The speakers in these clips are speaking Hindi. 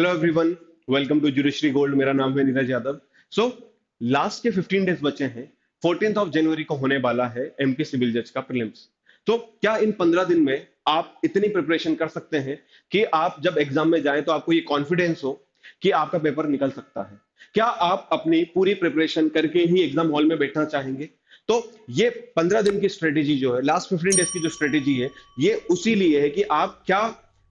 Hello everyone, welcome to judiciary gold. मेरा नाम है नीरज यादव। सो लास्ट के 15 डेज बचे हैं। 14th ऑफ जनवरी को होने वाला है एमपी सिविल जज का प्रीलिम्स। तो क्या इन 15 दिन में आप इतनी प्रिपरेशन कर सकते हैं कि आप जब एग्जाम में जाएं तो आपको ये कॉन्फिडेंस हो कि आपका पेपर निकल सकता है? क्या आप अपनी पूरी प्रिपरेशन करके ही एग्जाम हॉल में बैठना चाहेंगे? तो ये 15 दिन की स्ट्रेटेजी जो है, लास्ट 15 डेज की जो स्ट्रेटेजी है, ये उसी लिए है कि आप क्या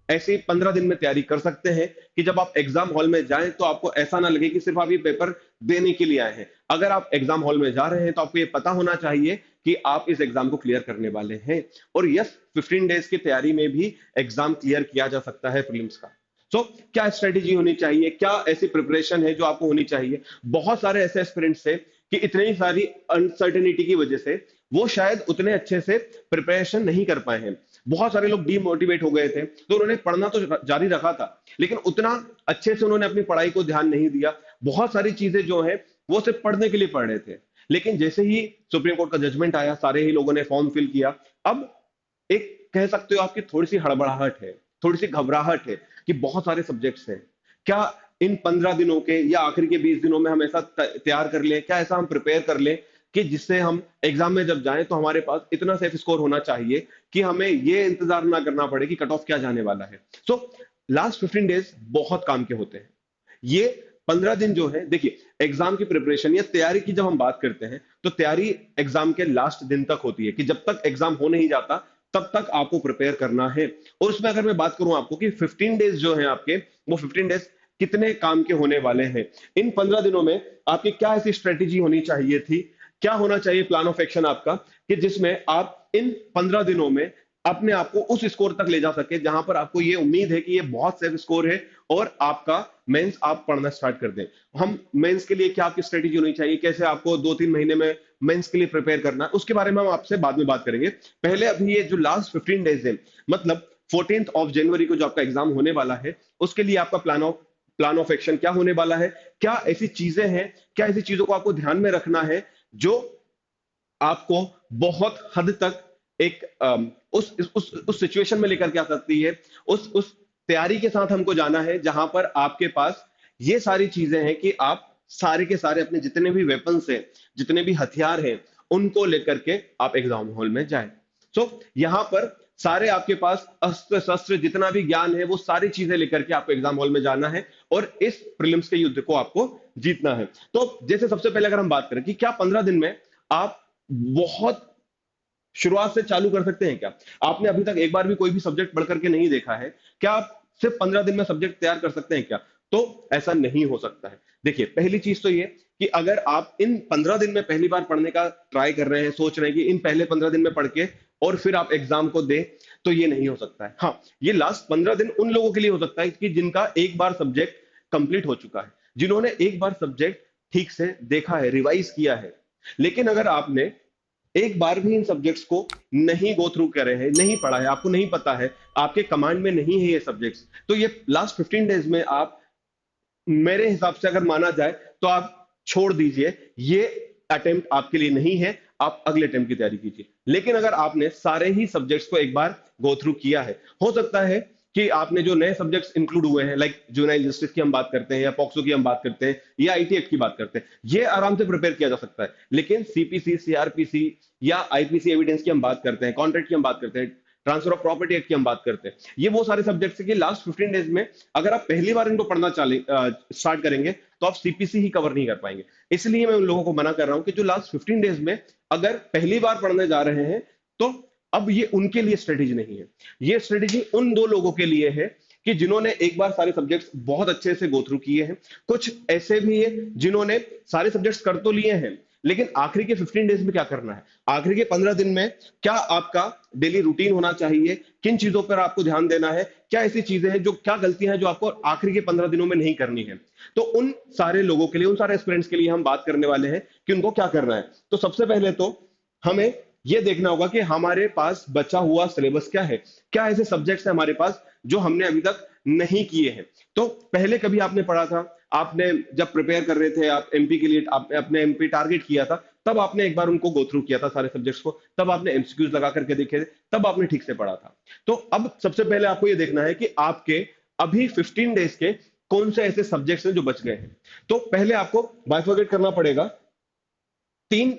ऐसे 15 दिन में तैयारी कर सकते हैं कि जब आप एग्जाम हॉल में जाएं तो आपको ऐसा ना लगे कि सिर्फ आप ये पेपर देने के लिए आए हैं। अगर आप एग्जाम हॉल में जा रहे हैं तो आपको ये पता होना चाहिए कि आप इस एग्जाम को क्लियर करने वाले हैं। और यस, 15 डेज की तैयारी में भी एग्जाम क्लियर किया जा सकता है प्रीलिम्स का। सो क्या स्ट्रेटेजी होनी चाहिए, क्या ऐसी प्रिपरेशन है जो आपको होनी चाहिए? बहुत सारे ऐसे एस्पिरेंट्स थे कि इतनी सारी अनसर्टेनिटी की वजह से वो शायद उतने अच्छे से प्रिपरेशन नहीं कर पाए हैं। बहुत सारे लोग डीमोटिवेट हो गए थे, तो उन्होंने पढ़ना तो जारी रखा था, लेकिन उतना अच्छे से उन्होंने अपनी पढ़ाई को ध्यान नहीं दिया। बहुत सारी चीजें जो है वो सिर्फ पढ़ने के लिए पढ़ रहे थे। लेकिन जैसे ही सुप्रीम कोर्ट का जजमेंट आया, सारे ही लोगों ने फॉर्म फिल किया। अब एक कह सकते हो आपकी थोड़ी सी हड़बड़ाहट है, थोड़ी सी घबराहट है कि बहुत सारे सब्जेक्ट्स हैं। क्या इन 15 दिनों के या आखिर के 20 दिनों में हम ऐसा तैयार कर लें, क्या ऐसा हम प्रिपेयर कर लें कि जिससे हम एग्जाम में जब जाएं तो हमारे पास इतना सेफ स्कोर होना चाहिए कि हमें ये इंतजार ना करना पड़े कि कट ऑफ क्या जाने वाला है। सो लास्ट 15 डेज बहुत काम के होते हैं। ये 15 दिन जो है, देखिए, एग्जाम की प्रिपरेशन या तैयारी की जब हम बात करते हैं तो तैयारी एग्जाम के लास्ट दिन तक होती है कि जब तक एग्जाम हो नहीं जाता तब तक आपको प्रिपेयर करना है। और उसमें अगर मैं बात करूं आपको कि 15 डेज जो है आपके, वो 15 डेज कितने काम के होने वाले हैं। इन 15 दिनों में आपकी क्या ऐसी स्ट्रेटेजी होनी चाहिए थी, क्या होना चाहिए प्लान ऑफ एक्शन आपका, कि जिसमें आप इन 15 दिनों में अपने आप को उस स्कोर तक ले जा सके जहां पर आपको ये उम्मीद है कि ये बहुत सेफ स्कोर है और आपका मेंस आप पढ़ना स्टार्ट कर दें। हम मेंस के लिए क्या आपकी स्ट्रेटेजी होनी चाहिए, कैसे आपको 2-3 महीने में मेंस के लिए प्रिपेयर करना है, उसके बारे में हम आपसे बाद में बात करेंगे। पहले अभी ये जो लास्ट 15 डेज है, मतलब 14th ऑफ जनवरी को जो आपका एग्जाम होने वाला है, उसके लिए आपका प्लान ऑफ एक्शन क्या होने वाला है? क्या ऐसी चीजें हैं, क्या ऐसी चीजों को आपको ध्यान में रखना है जो आपको बहुत हद तक एक उस सिचुएशन में लेकर के आ सकती है? उस तैयारी के साथ हमको जाना है जहां पर आपके पास ये सारी चीजें हैं कि आप सारे के सारे अपने जितने भी वेपन्स हैं, जितने भी हथियार हैं, उनको लेकर के आप एग्जाम हॉल में जाएं। सो यहां पर सारे आपके पास अस्त्र शस्त्र जितना भी ज्ञान है, वो सारी चीजें लेकर के आपको एग्जाम हॉल में जाना है और इस प्रीलिम्स के युद्ध को आपको जीतना है। तो जैसे सबसे पहले अगर हम बात करें कि क्या 15 दिन में आप बहुत शुरुआत से चालू कर सकते हैं क्या? आपने अभी तक एक बार भी कोई भी सब्जेक्ट पढ़ करके नहीं देखा है, क्या आप सिर्फ 15 दिन में सब्जेक्ट तैयार कर सकते हैं क्या? तो ऐसा नहीं हो सकता है। देखिए, पहली चीज तो ये कि अगर आप इन 15 दिन में पहली बार पढ़ने का ट्राई कर रहे हैं, सोच रहे हैं कि इन पहले 15 दिन में पढ़ के और फिर आप एग्जाम को दें, तो ये नहीं हो सकता है। हाँ, ये लास्ट 15 दिन उन लोगों के लिए हो सकता है कि जिनका एक बार सब्जेक्ट कंप्लीट हो चुका है, जिन्होंने एक बार सब्जेक्ट ठीक से देखा है, रिवाइज किया है। लेकिन अगर आपने एक बार भी इन सब्जेक्ट्स को नहीं गो थ्रू करे हैं, नहीं पढ़ा है, आपको नहीं पता है, आपके कमांड में नहीं है ये सब्जेक्ट्स, तो ये लास्ट 15 डेज में आप, मेरे हिसाब से अगर माना जाए तो आप छोड़ दीजिए। ये अटेम्प्ट आपके लिए नहीं है, आप अगले अटेम्प्ट की तैयारी कीजिए। लेकिन अगर आपने सारे ही सब्जेक्ट्स को एक बार गो थ्रू किया है, हो सकता है कि आपने जो नए सब्जेक्ट्स इंक्लूड हुए हैं, लाइक जुवेनाइल जस्टिस की हम बात करते हैं या पॉक्सो की हम बात करते हैं या आईटी एक्ट की बात करते हैं, ये आराम से प्रिपेयर किया जा सकता है। लेकिन सीपीसी, सीआरपीसी या आईपीसी एविडेंस की हम बात करते हैं, कॉन्ट्रैक्ट की हम बात करते हैं, ट्रांसफर ऑफ प्रॉपर्टी एक्ट की हम बात करते हैं, ये वो सारे सब्जेक्ट्स हैं कि लास्ट 15 डेज में अगर आप पहली बार इनको पढ़ना चाले स्टार्ट करेंगे तो आप सीपीसी ही कवर नहीं कर पाएंगे। इसलिए मैं उन लोगों को मना कर रहा हूं कि जो लास्ट 15 डेज में अगर पहली बार पढ़ने जा रहे हैं, तो अब ये उनके लिए स्ट्रेटेजी नहीं है। ये स्ट्रेटेजी उन दो लोगों के लिए है कि जिन्होंने एक बार सारे सब्जेक्ट्स बहुत अच्छे से गो थ्रू किए हैं। कुछ ऐसे भी है जिन्होंने सारे सब्जेक्ट्स कर तो लिए हैं, लेकिन आखिरी के 15 डेज में क्या करना है, आखिरी के 15 दिन में क्या आपका डेली रूटीन होना चाहिए, किन चीजों पर आपको ध्यान देना है, क्या ऐसी चीजें हैं जो, क्या गलतियां हैं जो आपको आखिरी के 15 दिनों में नहीं करनी है। तो उन सारे लोगों के लिए, उन सारे स्टूडेंट्स के लिए हम बात करने वाले हैं कि उनको क्या करना है। तो सबसे पहले तो हमें यह देखना होगा कि हमारे पास बचा हुआ सिलेबस क्या है, क्या ऐसे सब्जेक्ट्स हैं हमारे पास जो हमने अभी तक नहीं किए हैं। तो पहले कभी आपने पढ़ा था, आपने जब प्रिपेयर कर रहे थे, आप एमपी के लिए आपने अपने एमपी टारगेट किया था, तब आपने एक बार उनको गो थ्रू किया था सारे सब्जेक्ट्स को, तब आपने एमसीक्यूज लगा करके देखे थे, तब आपने ठीक से पढ़ा था। तो अब सबसे पहले आपको ये देखना है कि आपके अभी 15 डेज के कौन से ऐसे सब्जेक्ट्स हैं जो बच गए हैं। तो पहले आपको बाइफरकेट करना पड़ेगा तीन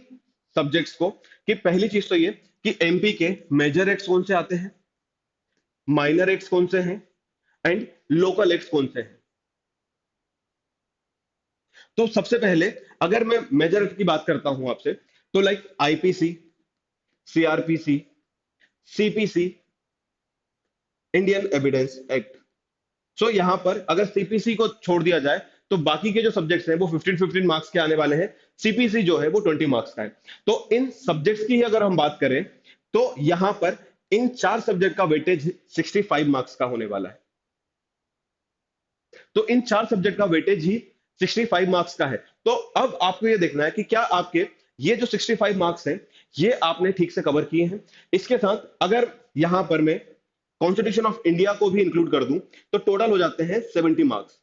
सब्जेक्ट्स को, कि पहली चीज तो ये कि एमपी के मेजर एक्ट्स कौन से आते हैं, माइनर एक्ट्स कौन से हैं, एंड लोकल एक्ट्स कौन से हैं। तो सबसे पहले अगर मैं मेजर एक्ट की बात करता हूं आपसे, तो like IPC, CrPC, CPC, Indian evidence act. So यहां पर अगर सीपीसी को छोड़ दिया जाए तो बाकी के जो सब्जेक्ट्स हैं वो 15-15 मार्क्स के आने वाले हैं, सीपीसी जो है वो 20 मार्क्स का है। तो इन सब्जेक्ट्स की ही अगर हम बात करें तो यहां पर इन चार सब्जेक्ट का वेटेज 65 मार्क्स का होने वाला है। तो इन चार सब्जेक्ट का वेटेज ही 65 मार्क्स का है। तो अब आपको ये देखना है कि क्या आपके ये जो 65 मार्क्स हैं ये आपने ठीक से कवर किए हैं। इसके साथ अगर यहां पर मैं कॉन्स्टिट्यूशन ऑफ इंडिया को भी इंक्लूड कर दूं तो टोटल हो जाते हैं 70 मार्क्स।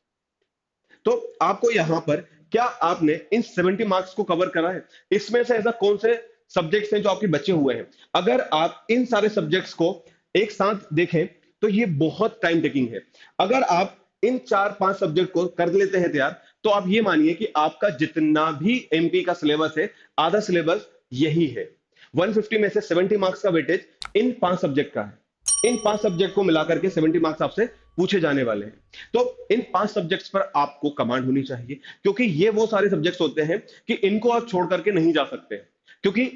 तो आपको यहां पर क्या आपने इन 70 मार्क्स को कवर करा है, इसमें से ऐसा कौन से सब्जेक्ट्स हैं जो आपके बचे हुए हैं। अगर आप इन सारे सब्जेक्ट्स को एक साथ देखें तो ये बहुत टाइम टेकिंग है। अगर आप इन 4-5 सब्जेक्ट को कर लेते हैं तैयार, तो आप ये मानिए कि आपका जितना भी एमपी का सिलेबस है आधा सिलेबस यही है। 150 में से 70 मार्क्स का वेटेज इन 5 सब्जेक्ट का है। इन 5 सब्जेक्ट को मिलाकर के 70 मार्क्स आपसे पूछे जाने वाले हैं। तो इन 5 सब्जेक्ट्स पर आपको कमांड होनी चाहिए, क्योंकि ये वो सारे सब्जेक्ट्स होते हैं कि इनको आप छोड़ करके नहीं जा सकते, क्योंकि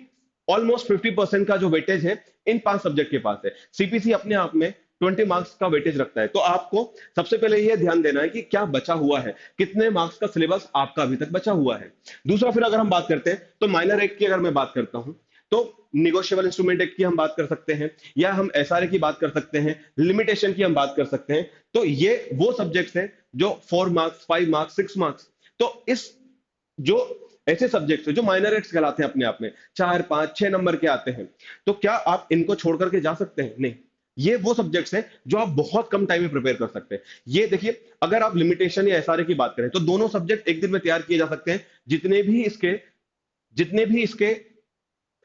ऑलमोस्ट 50% का जो वेटेज है इन 5 सब्जेक्ट के पास है। सीपीसी अपने आप में 20 मार्क्स का वेटेज रखता है। तो आपको सबसे पहले यह ध्यान देना है कि क्या बचा हुआ है, कितने मार्क्स का सिलेबस आपका अभी तक बचा हुआ है। दूसरा, फिर अगर हम बात करते हैं तो माइनर एक्ट की अगर मैं बात करता हूं तो निगोशिएबल इंस्ट्रूमेंट एक्ट की हम बात कर सकते हैं, या हम एसआरए की बात कर सकते हैं, लिमिटेशन की हम बात कर सकते हैं। तो ये वो सब्जेक्ट्स हैं जो 4 मार्क्स, 5 मार्क्स, 6 मार्क्स, तो इस जो ऐसे सब्जेक्ट्स हैं जो माइनर एक्ट्स कहलाते हैं अपने आप में, 4, 5, 6 नंबर के आते हैं, तो क्या आप इनको छोड़ करके जा सकते हैं? नहीं। ये वो सब्जेक्ट्स हैं जो आप बहुत कम टाइम में प्रिपेयर कर सकते हैं। ये देखिए, अगर आप लिमिटेशन या एसआरए की बात करें तो दोनों सब्जेक्ट एक दिन में तैयार किए जा सकते हैं। जितने भी इसके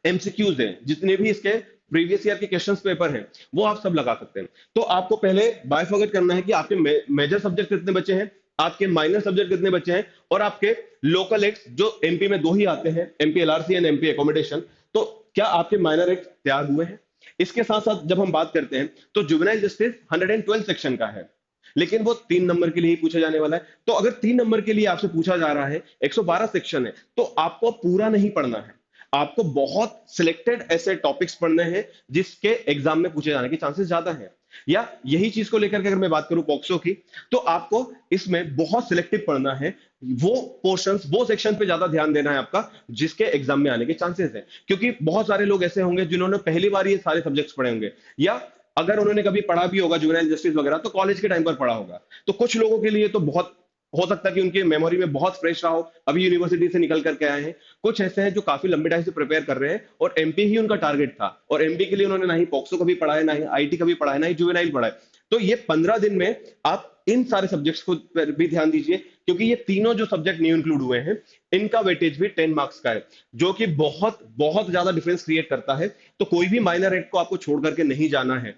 एमसीक्यूज हैं, जितने भी इसके प्रीवियस ईयर के क्वेश्चंस पेपर हैं, वो आप सब लगा सकते हैं। तो आपको पहले बायफॉर्गेट करना है कि आपके मेजर सब्जेक्ट कितने बचे हैं, आपके माइनर सब्जेक्ट कितने बचे हैं, और आपके लोकल एक्ट जो एमपी में 2 ही आते हैं, MP LRC and MP accommodation, तो क्या आपके माइनर एक्ट तैयार हुए हैं। इसके साथ साथ जब हम बात करते हैं तो जुवेनाइल जस्टिस 112 सेक्शन का है, लेकिन वो 3 नंबर के लिए ही पूछा जाने वाला है। तो अगर 3 नंबर के लिए आपसे पूछा जा रहा है, 112 सेक्शन है, तो आपको पूरा नहीं पढ़ना है, आपको बहुत सिलेक्टेड ऐसे टॉपिक्स पढ़ने हैं जिसके एग्जाम में पूछे जाने के चांसेस ज्यादा हैं। या यही चीज को लेकर के अगर मैं बात करूं पॉक्सो की, तो आपको इसमें बहुत सिलेक्टिव पढ़ना है, वो पोर्शंस, वो सेक्शन पे ज्यादा ध्यान देना है आपका जिसके एग्जाम में आने के चांसेस हैं। क्योंकि बहुत सारे लोग ऐसे होंगे जिन्होंने पहली बार ये सारे सब्जेक्ट्स पढ़े होंगे, या अगर उन्होंने कभी पढ़ा भी होगा जुवेनाइल जस्टिस वगैरह तो कॉलेज के टाइम पर पढ़ा होगा। तो कुछ लोगों के लिए तो बहुत हो सकता है कि उनके मेमोरी में बहुत फ्रेश रहा हो, अभी यूनिवर्सिटी से निकल करके आए हैं। कुछ ऐसे हैं जो काफी लंबे टाइम से प्रिपेयर कर रहे हैं और एमपी ही उनका टारगेट था, और एमपी के लिए उन्होंने ना ही पॉक्सो कभी पढ़ा है, ना ही आईटी कभी पढ़ा है, ना ही जुवेनाइल पढ़ा है। तो ये 15 दिन में आप इन सारे सब्जेक्ट्स को पर भी ध्यान दीजिए, क्योंकि ये तीनों जो सब्जेक्ट न्यू इंक्लूड हुए हैं इनका वेटेज भी 10 मार्क्स का है, जो कि बहुत बहुत ज्यादा डिफरेंस क्रिएट करता है। तो कोई भी माइनर एक्ट को आपको छोड़ करके नहीं जाना है।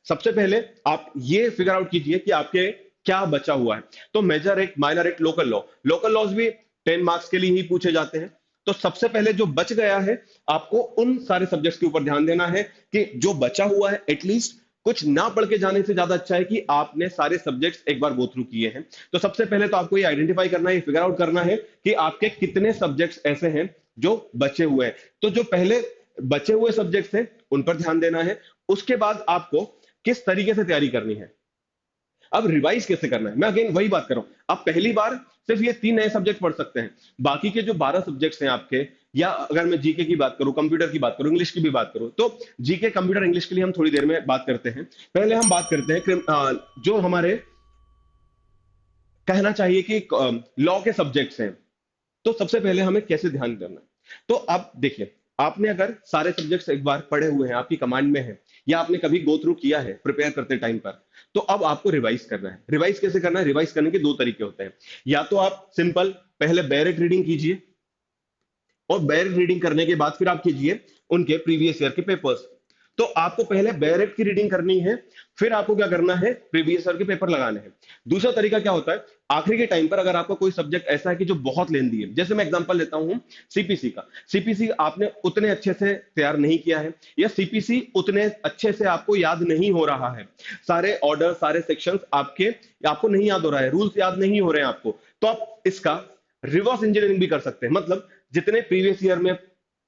सबसे पहले आप ये फिगर आउट कीजिए कि आपके क्या बचा हुआ है। तो major act, minor act, local laws भी 10 मार्क्स के लिए ही पूछे जाते हैं। तो सबसे पहले जो बच गया है, आपको उन सारे सब्जेक्ट्स के ऊपर ध्यान देना है कि जो बचा हुआ है एटलीस्ट कुछ ना पढ़ के जाने से ज्यादा अच्छा है कि आपने सारे सब्जेक्ट्स एक बार गो थ्रू किए हैं। तो सबसे पहले तो आपको ये आइडेंटिफाई करना है, ये फिगर आउट करना है कि आपके कितने सब्जेक्ट्स ऐसे हैं जो बचे हुए हैं। तो जो पहले बचे हुए सब्जेक्ट्स हैं उन पर ध्यान देना है। उसके बाद आपको किस तरीके से तैयारी करनी है, अब रिवाइज कैसे करना है, मैं अगेन वही बात कर रहा हूं। आप पहली बार सिर्फ ये 3 नए सब्जेक्ट पढ़ सकते हैं, बाकी के जो 12 सब्जेक्ट्स हैं आपके, या अगर मैं जीके की बात करूं, कंप्यूटर की बात करूं, इंग्लिश की भी बात करूं, तो जीके, कंप्यूटर, इंग्लिश के लिए हम थोड़ी देर में बात करते हैं। पहले हम बात करते हैं जो हमारे कहना चाहिए कि लॉ के सब्जेक्ट्स हैं, तो सबसे पहले हमें कैसे ध्यान देना है। तो आप देखिए, आपने अगर सारे सब्जेक्ट्स एक बार पढ़े हुए हैं, आपकी कमांड में है, या आपने कभी गो थ्रू किया है प्रिपेयर करते टाइम पर, तो अब आपको रिवाइज करना है। रिवाइज कैसे करना है? रिवाइज करने के 2 तरीके होते हैं। या तो आप सिंपल पहले डायरेक्ट रीडिंग कीजिए, और डायरेक्ट रीडिंग करने के बाद फिर आप कीजिए उनके प्रीवियस ईयर के पेपर्स। तो आपको पहले डायरेक्ट की रीडिंग करनी है, फिर आपको क्या करना है, प्रीवियस ईयर के पेपर लगाने हैं। दूसरा तरीका क्या होता है, आखिरी के टाइम पर अगर आपका कोई सब्जेक्ट ऐसा है कि जो बहुत लेंदी है, जैसे मैं एग्जांपल लेता हूं सीपीसी का। सीपीसी आपने उतने अच्छे से तैयार नहीं किया है, या सीपीसी उतने अच्छे से आपको याद नहीं हो रहा है, सारे ऑर्डर सारे सेक्शंस आपको नहीं याद हो रहा है, रूल्स याद नहीं हो रहे हैं आपको, तो आप इसका रिवर्स इंजीनियरिंग भी कर सकते हैं। मतलब जितने प्रीवियस ईयर में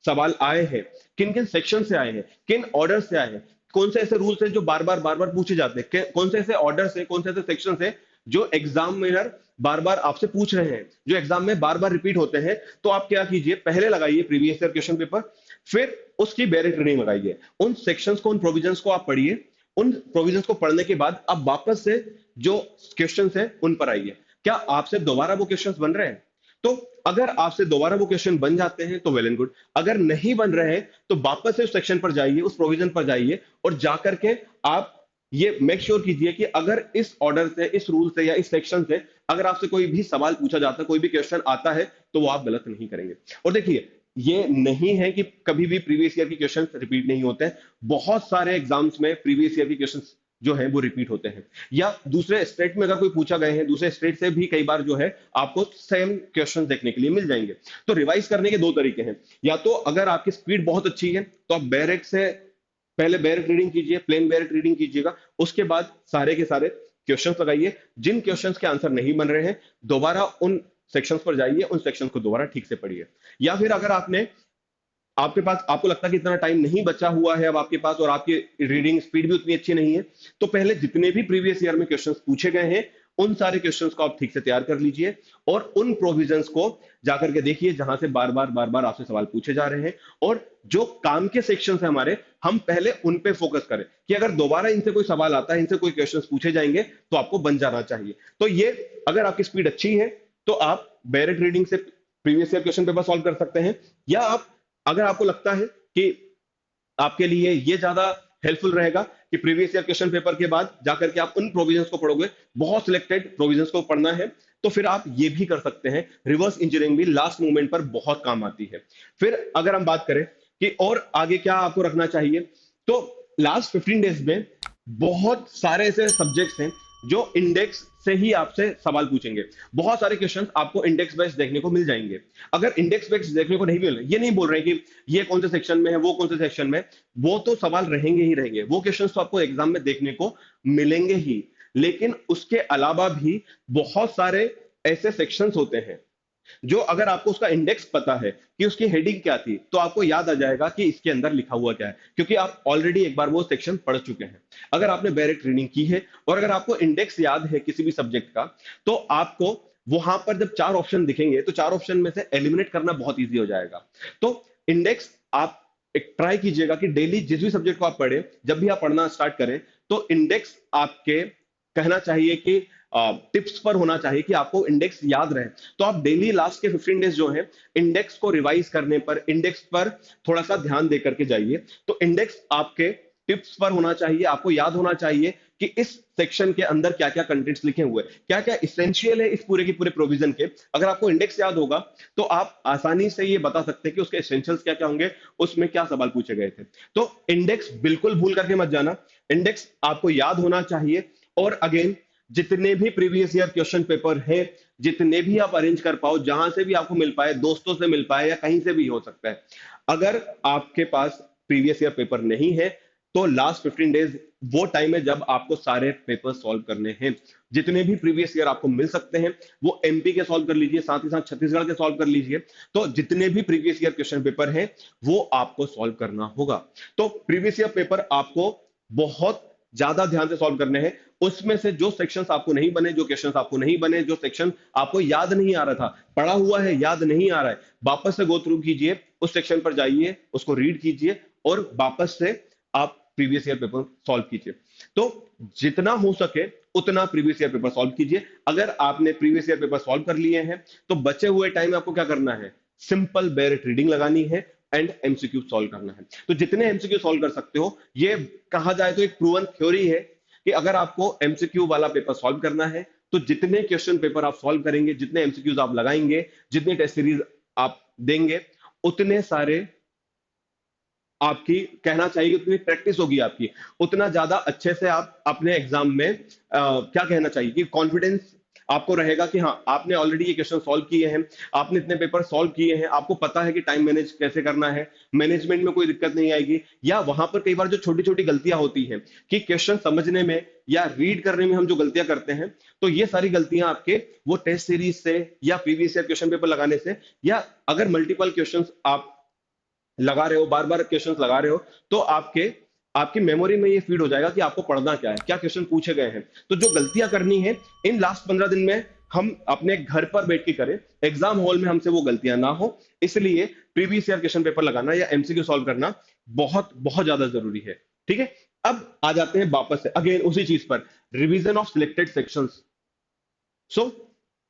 सवाल आए हैं, किन किन सेक्शन से आए हैं, किन ऑर्डर से आए हैं, कौन से ऐसे रूल्स हैं जो बार बार पूछे जाते हैं, कौन से ऐसे ऑर्डर से, कौन से ऐसे सेक्शन से जो एग्जामिनर बार बार आपसे पूछ रहे हैं, जो एग्जाम में बार बार रिपीट होते हैं। तो आप क्या कीजिए, पहले लगाइए प्रीवियस ईयर क्वेश्चन पेपर, फिर उसकी डायरेक्ट रीडिंग लगाइए, उन सेक्शंस को, उन प्रोविजंस को आप पढ़िए, उन प्रोविजंस को पढ़ने के बाद आप वापस से जो क्वेश्चंस हैं उन पर आइए। क्या आपसे दोबारा वो क्वेश्चंस बन रहे हैं? तो अगर आपसे दोबारा वो क्वेश्चन बन जाते हैं तो वेल एंड गुड, अगर नहीं बन रहे हैं तो वापस से उस सेक्शन पर जाइए, उस प्रोविजन पर जाइए, और जाकर के आप ये मेक श्योर कीजिए कि अगर इस ऑर्डर से, इस रूल से या इस सेक्शन से अगर आपसे कोई भी सवाल पूछा जाता है, कोई भी क्वेश्चन आता है, तो वो आप गलत नहीं करेंगे। और देखिए, ये नहीं है कि कभी भी प्रीवियस ईयर के क्वेश्चन रिपीट नहीं होते हैं, बहुत सारे एग्जाम्स में प्रीवियस ईयर के क्वेश्चन जो है वो रिपीट होते हैं, या दूसरे स्टेट में अगर कोई पूछा गए हैं, दूसरे स्टेट से भी कई बार जो है आपको सेम क्वेश्चन देखने के लिए मिल जाएंगे। तो रिवाइज करने के दो तरीके हैं, या तो अगर आपकी स्पीड बहुत अच्छी है तो आप डायरेक्ट से पहले डायरेक्ट रीडिंग कीजिए, प्लेन डायरेक्ट रीडिंग कीजिएगा, उसके बाद सारे के सारे क्वेश्चंस लगाइए, जिन क्वेश्चंस के आंसर नहीं बन रहे हैं दोबारा उन सेक्शंस पर जाइए, उन सेक्शंस को दोबारा ठीक से पढ़िए। या फिर अगर आपके पास, आपको लगता है कि इतना टाइम नहीं बचा हुआ है अब आपके पास, और आपकी रीडिंग स्पीड भी उतनी अच्छी नहीं है, तो पहले जितने भी प्रीवियस ईयर में क्वेश्चंस पूछे गए हैं उन सारे क्वेश्चंस को आप ठीक से तैयार कर लीजिए, और उन प्रोविजंस को जाकर के देखिए जहां से बार बार आपसे सवाल पूछे जा रहे हैं, और जो काम के सेक्शन है हमारे, हम पहले उन पे फोकस करें कि अगर दोबारा इनसे कोई सवाल आता है, इनसे कोई क्वेश्चंस पूछे जाएंगे, तो आपको बन जाना चाहिए। तो ये, अगर आपकी स्पीड अच्छी है तो आप डायरेक्ट रीडिंग से previous year question paper solve कर सकते हैं, या आप, अगर आपको लगता है कि आपके लिए ये ज्यादा हेल्पफुल रहेगा कि प्रीवियस ईयर क्वेश्चन पेपर के बाद जाकर के आप उन प्रोविजंस को पढ़ोगे, बहुत सिलेक्टेड प्रोविजंस को पढ़ना है, तो फिर आप ये भी कर सकते हैं। रिवर्स इंजीनियरिंग भी लास्ट मोमेंट पर बहुत काम आती है। फिर अगर हम बात करें कि और आगे क्या आपको रखना चाहिए, तो लास्ट 15 डेज में बहुत सारे ऐसे सब्जेक्ट्स हैं जो इंडेक्स से ही आपसे सवाल पूछेंगे। बहुत सारे क्वेश्चंस आपको इंडेक्स बेस्ड देखने को मिल जाएंगे। अगर इंडेक्स बेस्ड देखने को नहीं मिल रहे, ये नहीं बोल रहे कि ये कौन से सेक्शन में है, वो कौन से सेक्शन में, वो तो सवाल रहेंगे ही रहेंगे, वो क्वेश्चंस तो आपको एग्जाम में देखने को मिलेंगे ही, लेकिन उसके अलावा भी बहुत सारे ऐसे सेक्शंस होते हैं जो, अगर आपको उसका इंडेक्स पता है कि उसकी हेडिंग क्या थी, तो आपको याद आ जाएगा कि इसके अंदर लिखा हुआ क्या है, क्योंकि आप ऑलरेडी एक बार वो सेक्शन पढ़ चुके हैं। अगर आपने डायरेक्ट रीडिंग की है और अगर आपको इंडेक्स याद है किसी भी सब्जेक्ट का, तो आपको वहां पर जब चार ऑप्शन दिखेंगे तो चार ऑप्शन में से एलिमिनेट करना बहुत ईजी हो जाएगा। तो इंडेक्स आप एक ट्राई कीजिएगा कि डेली जिस भी सब्जेक्ट को आप पढ़े, जब भी आप पढ़ना स्टार्ट करें, तो इंडेक्स आपके, कहना चाहिए कि टिप्स पर होना चाहिए कि आपको इंडेक्स याद रहे। तो आप डेली लास्ट के 15 डेज जो है इंडेक्स को रिवाइज करने पर, इंडेक्स पर थोड़ा सा ध्यान दे करके जाइए। तो इंडेक्स आपके टिप्स पर होना चाहिए, आपको याद होना चाहिए कि इस सेक्शन के अंदर क्या क्या कंटेंट्स लिखे हुए हैं, क्या क्या इसेंशियल है इस पूरे की पूरे प्रोविजन के। अगर आपको इंडेक्स याद होगा तो आप आसानी से ये बता सकते हैं कि उसके इसेंशियल्स क्या क्या होंगे, उसमें क्या सवाल पूछे गए थे। तो इंडेक्स बिल्कुल भूल करके मत जाना, इंडेक्स आपको याद होना चाहिए। और अगेन, जितने भी प्रीवियस ईयर क्वेश्चन पेपर है, जितने भी आप अरेंज कर पाओ, जहां से भी आपको मिल पाए, दोस्तों से मिल पाए या कहीं से भी हो सकता है, अगर आपके पास प्रीवियस ईयर पेपर नहीं है तो लास्ट 15 डेज वो टाइम है जब आपको सारे पेपर सॉल्व करने हैं। जितने भी प्रीवियस ईयर आपको मिल सकते हैं वो एमपी के सॉल्व कर लीजिए, साथ ही साथ छत्तीसगढ़ के सॉल्व कर लीजिए। तो जितने भी प्रीवियस ईयर क्वेश्चन पेपर हैं वो आपको सॉल्व करना होगा। तो प्रीवियस ईयर पेपर आपको बहुत ज्यादा ध्यान से सॉल्व करने हैं। उसमें से जो सेक्शंस आपको नहीं बने, जो क्वेश्चंस आपको नहीं बने, जो सेक्शन आपको याद नहीं आ रहा था, पढ़ा हुआ है याद नहीं आ रहा है, वापस से गो थ्रू कीजिए, उस सेक्शन पर जाइए, उसको रीड कीजिए और वापस से आप प्रीवियस ईयर पेपर सॉल्व कीजिए। तो जितना हो सके उतना प्रीवियस ईयर पेपर सॉल्व कीजिए। अगर आपने प्रीवियस ईयर पेपर सॉल्व कर लिए हैं तो बचे हुए टाइम में आपको क्या करना है, सिंपल डायरेक्ट रीडिंग लगानी है एंड एमसीक्यू सॉल्व करना है। तो जितने एमसीक्यू सॉल्व कर सकते हो, ये कहा जाए तो एक प्रूवन थ्योरी है कि अगर आपको एमसीक्यू वाला पेपर सॉल्व करना है तो जितने क्वेश्चन पेपर आप सॉल्व करेंगे, जितने एमसीक्यूज आप लगाएंगे, जितने टेस्ट सीरीज आप देंगे, उतने सारे आपकी कहना चाहिए कि उतनी प्रैक्टिस होगी आपकी, उतना ज्यादा अच्छे से आप अपने एग्जाम में क्या कहना चाहिए कि कॉन्फिडेंस आपको रहेगा कि हाँ आपने ऑलरेडी ये क्वेश्चन सॉल्व किए हैं, आपने इतने पेपर सॉल्व किए हैं, आपको पता है कि टाइम मैनेज कैसे करना है, मैनेजमेंट में कोई दिक्कत नहीं आएगी। या वहां पर कई बार जो छोटी छोटी गलतियां होती हैं कि क्वेश्चन समझने में या रीड करने में हम जो गलतियां करते हैं, तो ये सारी गलतियां आपके वो टेस्ट सीरीज से या प्रीवियस ईयर क्वेश्चन पेपर लगाने से, या अगर मल्टीपल क्वेश्चंस आप लगा रहे हो, बार बार क्वेश्चंस लगा रहे हो, तो आपके आपकी मेमोरी में ये फीड हो जाएगा कि आपको पढ़ना क्या है, क्या क्वेश्चन पूछे गए हैं। तो जो गलतियां करनी है इन लास्ट 15 दिन में हम अपने घर पर बैठ के करें, एग्जाम हॉल में हमसे वो गलतियां ना हो। इसलिए प्रीवियस ईयर क्वेश्चन पेपर लगाना या एमसीक्यू सॉल्व करना बहुत बहुत ज्यादा जरूरी है। ठीक है, अब आ जाते हैं वापस से अगेन उसी चीज पर, रिवीजन ऑफ सिलेक्टेड सेक्शंस। सो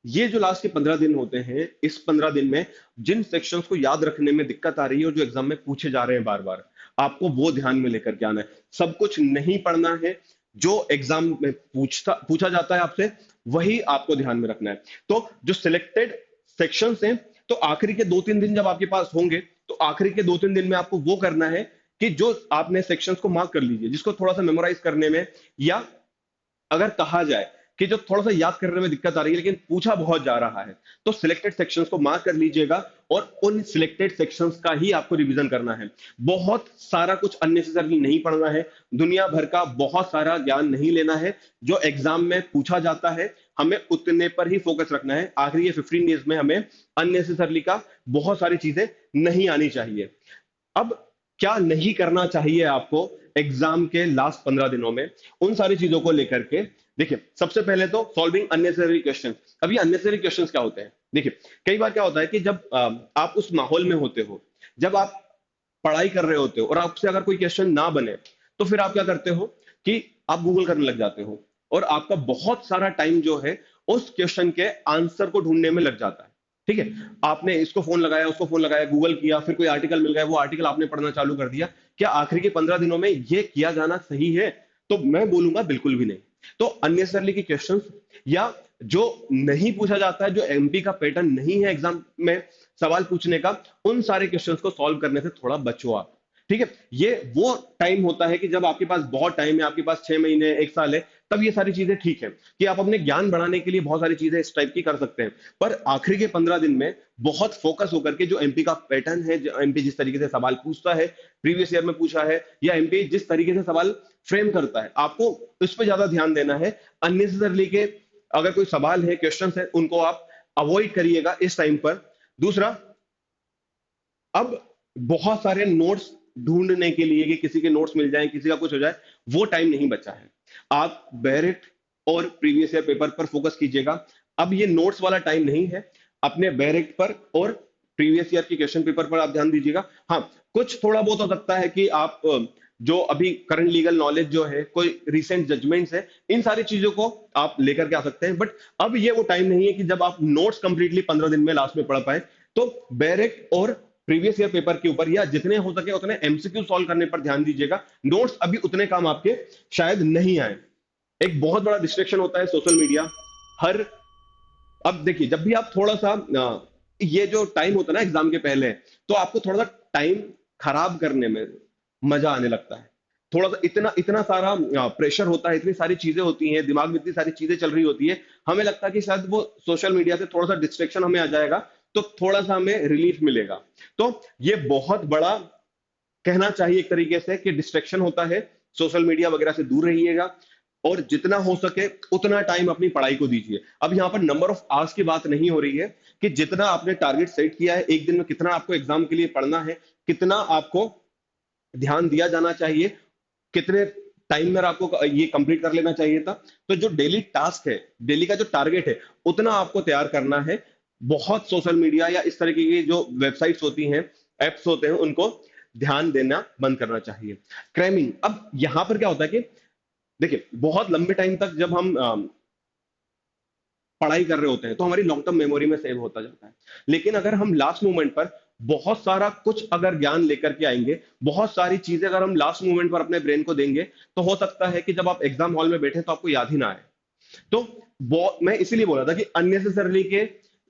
ये जो लास्ट के 15 दिन होते हैं, इस 15 दिन में जिन सेक्शंस को याद रखने में दिक्कत आ रही है और जो एग्जाम में पूछे जा रहे हैं बार बार, आपको वो ध्यान में लेकर के आना है। सब कुछ नहीं पढ़ना है, जो एग्जाम में पूछा जाता है आपसे वही आपको ध्यान में रखना है। तो जो सिलेक्टेड सेक्शंस हैं, तो आखिरी के 2-3 दिन जब आपके पास होंगे, तो आखिरी के 2-3 दिन में आपको वो करना है कि जो आपने सेक्शंस को मार्क कर लीजिए, जिसको थोड़ा सा मेमोराइज करने में, या अगर कहा जाए कि जो थोड़ा सा याद करने में दिक्कत आ रही है लेकिन पूछा बहुत जा रहा है, तो सिलेक्टेड सेक्शंस को मार्क कर लीजिएगा और उन सिलेक्टेड सेक्शंस का ही आपको रिवीजन करना है। बहुत सारा कुछ अननेसेसरी नहीं पढ़ना है, दुनिया भर का बहुत सारा ज्ञान नहीं लेना है। जो एग्जाम में पूछा जाता है हमें उतने पर ही फोकस रखना है। आखिरी ये 15 डेज में हमें अननेसेसरली का बहुत सारी चीजें नहीं आनी चाहिए। अब क्या नहीं करना चाहिए आपको एग्जाम के लास्ट 15 दिनों में, उन सारी चीजों को लेकर के देखिए। सबसे पहले तो सॉल्विंग अननेसेसरी क्वेश्चंस। अब ये अननेसेसरी क्वेश्चंस क्या होते हैं? देखिए, कई बार क्या होता है कि जब आप उस माहौल में होते हो, जब आप पढ़ाई कर रहे होते हो और आपसे अगर कोई क्वेश्चन ना बने, तो फिर आप क्या करते हो कि आप गूगल करने लग जाते हो और आपका बहुत सारा टाइम जो है उस क्वेश्चन के आंसर को ढूंढने में लग जाता है। ठीक है, आपने इसको फोन लगाया, उसको फोन लगाया, गूगल किया, फिर कोई आर्टिकल मिल गया, वो आर्टिकल आपने पढ़ना चालू कर दिया। क्या आखिरी के 15 दिनों में ये किया जाना सही है? तो मैं बोलूंगा बिल्कुल भी नहीं। तो अननेसेसरली के क्वेश्चंस या जो नहीं पूछा जाता है, जो एमपी का पैटर्न नहीं है एग्जाम में सवाल पूछने का, उन सारे क्वेश्चंस को सॉल्व करने से थोड़ा बचो आप। ठीक है, ये वो टाइम होता है कि जब आपके पास बहुत टाइम है, आपके पास 6 महीने 1 साल है, तब ये सारी चीजें ठीक है कि आप अपने ज्ञान बढ़ाने के लिए बहुत सारी चीजें इस टाइप की कर सकते हैं। पर आखिरी के 15 दिन में बहुत फोकस होकर के जो एमपी का पैटर्न है, जो एमपी जिस तरीके से सवाल पूछता है, प्रीवियस ईयर में पूछा है, या एमपी जिस तरीके से सवाल फ्रेम करता है, आपको उस पर ज्यादा ध्यान देना है। अननेसेसरली के अगर कोई सवाल है, क्वेश्चन है, उनको आप अवॉइड करिएगा इस टाइम पर। दूसरा, अब बहुत सारे नोट्स ढूंढने के लिए कि किसी के नोट्स मिल जाएं, किसी का कुछ हो जाए, वो टाइम नहीं बचा है। आप डायरेक्ट और प्रीवियस ईयर पेपर पर फोकस कीजिएगा। अब ये नोट्स वाला टाइम नहीं है, अपने डायरेक्ट पर और प्रीवियस ईयर के क्वेश्चन पेपर पर आप ध्यान दीजिएगा। हाँ, कुछ थोड़ा बहुत हो सकता है कि आप जो अभी करंट लीगल नॉलेज जो है, कोई रिसेंट जजमेंट्स है, इन सारी चीजों को आप लेकर के आ सकते हैं। बट अब ये वो टाइम नहीं है कि जब आप नोट्स कंप्लीटली 15 दिन में लास्ट में पढ़ पाए। तो डायरेक्ट और प्रीवियस ईयर पेपर के ऊपर या जितने हो सके उतने एमसीक्यू सॉल्व करने पर ध्यान दीजिएगा। नोट्स अभी उतने काम आपके शायद नहीं आए। एक बहुत बड़ा डिस्ट्रैक्शन होता है सोशल मीडिया। हर अब देखिए, जब भी आप थोड़ा सा ये जो टाइम होता है ना एग्जाम के पहले, तो आपको थोड़ा सा टाइम खराब करने में मजा आने लगता है। थोड़ा सा इतना इतना सारा प्रेशर होता है, इतनी सारी चीजें होती हैं दिमाग में, इतनी सारी चीजें चल रही होती है, हमें लगता है कि शायद वो सोशल मीडिया से थोड़ा सा डिस्ट्रैक्शन हमें आ जाएगा, तो थोड़ा सा हमें रिलीफ मिलेगा। तो ये बहुत बड़ा कहना चाहिए एक तरीके से कि डिस्ट्रैक्शन होता है। सोशल मीडिया वगैरह से दूर रहिएगा और जितना हो सके उतना टाइम अपनी पढ़ाई को दीजिए। अब यहाँ पर नंबर ऑफ आवर्स की बात नहीं हो रही है कि जितना आपने टारगेट सेट किया है एक दिन में, कितना आपको एग्जाम के लिए पढ़ना है, कितना आपको ध्यान दिया जाना चाहिए, कितने टाइम में आपको ये कंप्लीट कर लेना चाहिए था। तो जो डेली टास्क है, डेली का जो टारगेट है, उतना आपको तैयार करना है। बहुत सोशल मीडिया या इस तरीके की जो वेबसाइट्स होती हैं, एप्स होते हैं, उनको ध्यान देना बंद करना चाहिए। क्रैमिंग, अब यहां पर क्या होता है कि देखिए, बहुत लंबे टाइम तक जब हम पढ़ाई कर रहे होते हैं तो हमारी लॉन्ग टर्म मेमोरी में सेव होता जाता है। लेकिन अगर हम लास्ट मोमेंट पर बहुत सारा कुछ अगर ज्ञान लेकर के आएंगे, बहुत सारी चीजें अगर हम लास्ट मोमेंट पर अपने ब्रेन को देंगे, तो हो सकता है कि जब आप एग्जाम हॉल में बैठे तो आपको याद ही ना आए। तो मैं इसीलिए बोला था कि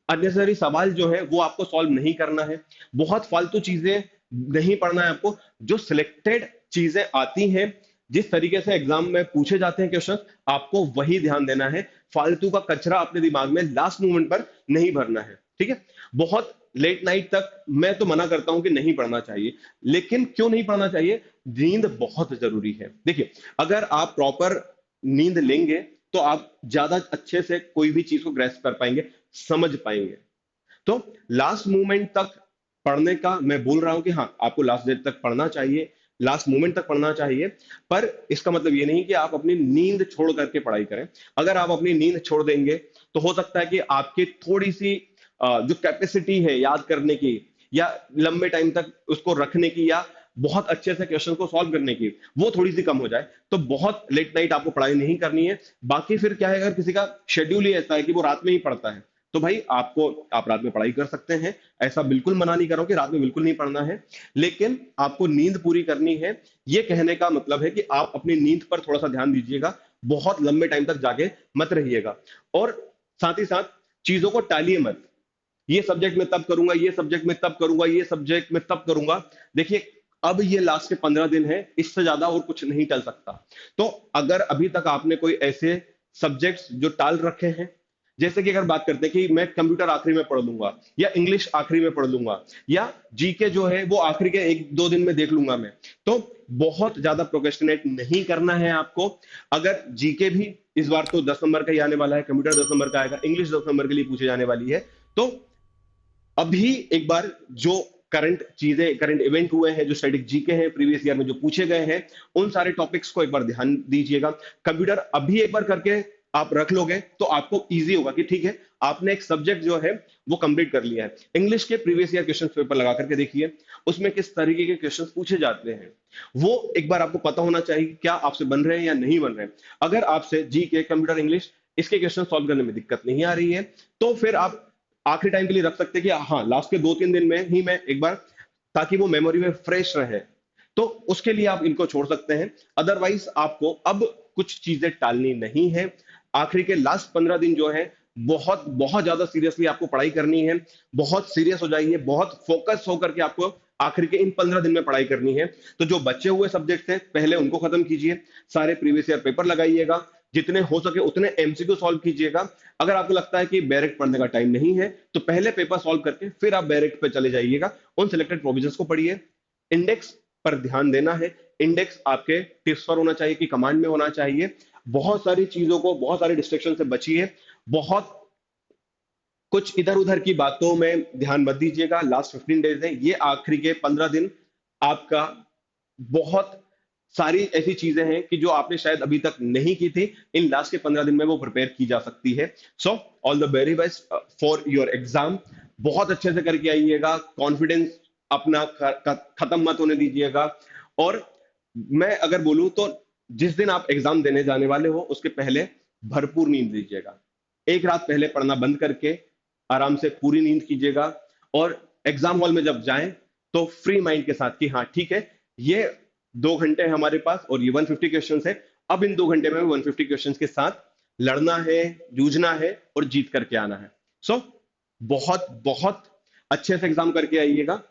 अननेसेसरली सवाल जो है वो आपको सॉल्व नहीं करना है। बहुत फालतू चीजें नहीं पढ़ना है आपको। जो सिलेक्टेड चीजें आती हैं, जिस तरीके से एग्जाम में पूछे जाते हैं क्वेश्चन, आपको वही ध्यान देना है। फालतू का कचरा अपने दिमाग में लास्ट मोमेंट पर नहीं भरना है, ठीक है। बहुत लेट नाइट तक मैं तो मना करता हूं कि नहीं पढ़ना चाहिए, लेकिन क्यों नहीं पढ़ना चाहिए? नींद बहुत जरूरी है। देखिए, अगर आप प्रॉपर नींद लेंगे तो आप ज्यादा अच्छे से कोई भी चीज को ग्रेस्प कर पाएंगे, समझ पाएंगे। तो लास्ट मोमेंट तक पढ़ने का मैं बोल रहा हूं कि हाँ, आपको लास्ट डेट तक पढ़ना चाहिए, लास्ट मोमेंट तक पढ़ना चाहिए। पर इसका मतलब ये नहीं कि आप अपनी नींद छोड़ करके पढ़ाई करें। अगर आप अपनी नींद छोड़ देंगे तो हो सकता है कि आपकी थोड़ी सी जो कैपेसिटी है याद करने की, या लंबे टाइम तक उसको रखने की, या बहुत अच्छे से क्वेश्चन को सॉल्व करने की, वो थोड़ी सी कम हो जाए। तो बहुत लेट नाइट आपको पढ़ाई नहीं करनी है। बाकी फिर क्या है, अगर किसी का शेड्यूल ही ऐसा है कि वो रात में ही पढ़ता है, तो भाई आप रात में पढ़ाई कर सकते हैं। ऐसा बिल्कुल मना नहीं कर रहा हूं कि रात में बिल्कुल नहीं पढ़ना है, लेकिन आपको नींद पूरी करनी है। ये कहने का मतलब है कि आप अपनी नींद पर थोड़ा सा ध्यान दीजिएगा, बहुत लंबे टाइम तक जागे मत रहिएगा। और साथ ही साथ चीजों को टालिए मत। ये सब्जेक्ट में तब करूंगा, ये सब्जेक्ट में तब करूंगा, ये सब्जेक्ट में तब करूंगा। देखिए, अब ये लास्ट के 15 दिन है, इससे ज्यादा और कुछ नहीं टल सकता। तो अगर अभी तक आपने कोई ऐसे सब्जेक्ट्स जो टाल रखे हैं, जैसे कि अगर बात करते हैं कि मैं कंप्यूटर आखिरी में पढ़ लूंगा, या इंग्लिश आखिरी में पढ़ लूंगा, या जीके जो है वो आखिरी के 1-2 दिन में देख लूंगा मैं, तो बहुत ज्यादा प्रोक्रेस्टिनेट नहीं करना है आपको। अगर जीके भी इस बार तो 10 नंबर का ही आने वाला है, कंप्यूटर 10 नंबर का आएगा, इंग्लिश 10 नंबर के लिए पूछे जाने वाली है। तो अभी एक बार जो करंट चीजें, करंट इवेंट हुए हैं, जो स्टैटिक जीके हैं प्रीवियस ईयर में जो पूछे गए हैं, उन सारे टॉपिक्स को एक बार ध्यान दीजिएगा। कंप्यूटर अभी एक बार करके आप रख लोगे तो आपको इजी होगा कि ठीक है, आपने एक सब्जेक्ट जो है वो कंप्लीट कर लिया है। इंग्लिश के प्रीवियस ईयर क्वेश्चन पेपर लगा करके देखिए, उसमें किस तरीके के क्वेश्चन पूछे जाते हैं, वो एक बार आपको पता होना चाहिए क्या आपसे बन रहे हैं या नहीं बन रहे हैं। अगर आपसे जी के, कंप्यूटर, इंग्लिश, इसके क्वेश्चन सॉल्व करने में दिक्कत नहीं आ रही है, तो फिर आप आखिरी टाइम के लिए रख सकते हैं कि हाँ, लास्ट के 2-3 दिन में ही मैं एक बार, ताकि वो मेमोरी में फ्रेश रहे, तो उसके लिए आप इनको छोड़ सकते हैं। अदरवाइज आपको अब कुछ चीजें टालनी नहीं है। आखिरी के लास्ट 15 दिन जो है, बहुत बहुत ज्यादा सीरियसली आपको पढ़ाई करनी है। बहुत सीरियस हो जाइए, बहुत फोकस होकर के आपको आखिरी के इन 15 दिन में पढ़ाई करनी है। तो जो बचे हुए सब्जेक्ट थे पहले उनको खत्म कीजिए, सारे प्रीवियस ईयर पेपर लगाइएगा, जितने हो सके उतने एमसीक्यू सॉल्व कीजिएगा। अगर आपको लगता है कि डायरेक्ट पढ़ने का टाइम नहीं है, तो पहले पेपर सॉल्व करके फिर आप डायरेक्ट पे चले जाइएगा। उन सिलेक्टेड प्रोविजंस को पढ़िए। इंडेक्स पर ध्यान देना है। इंडेक्स आपके टिप्स पर होना चाहिए कि कमांड में होना चाहिए। बहुत सारी चीजों को, बहुत सारी डिस्ट्रैक्शन से बचिए। बहुत कुछ इधर उधर की बातों में ध्यान मत दीजिएगा। लास्ट 15 डेज है, ये आखिरी के 15 दिन आपका, बहुत सारी ऐसी चीजें हैं कि जो आपने शायद अभी तक नहीं की थी, इन लास्ट के 15 दिन में वो प्रिपेयर की जा सकती है। So all the very best for your exam. बहुत अच्छे से करके आइएगा, कॉन्फिडेंस अपना खत्म मत होने दीजिएगा। और मैं अगर बोलूं तो जिस दिन आप एग्जाम देने जाने वाले हो उसके पहले भरपूर नींद लीजिएगा। एक रात पहले पढ़ना बंद करके आराम से पूरी नींद कीजिएगा, और एग्जाम हॉल में जब जाएं तो फ्री माइंड के साथ कि हाँ ठीक है, ये 2 घंटे है हमारे पास और ये 150 क्वेश्चन है। अब इन 2 घंटे में 150 क्वेश्चन के साथ लड़ना है, जूझना है और जीत करके आना है। सो बहुत बहुत अच्छे से एग्जाम करके आइएगा।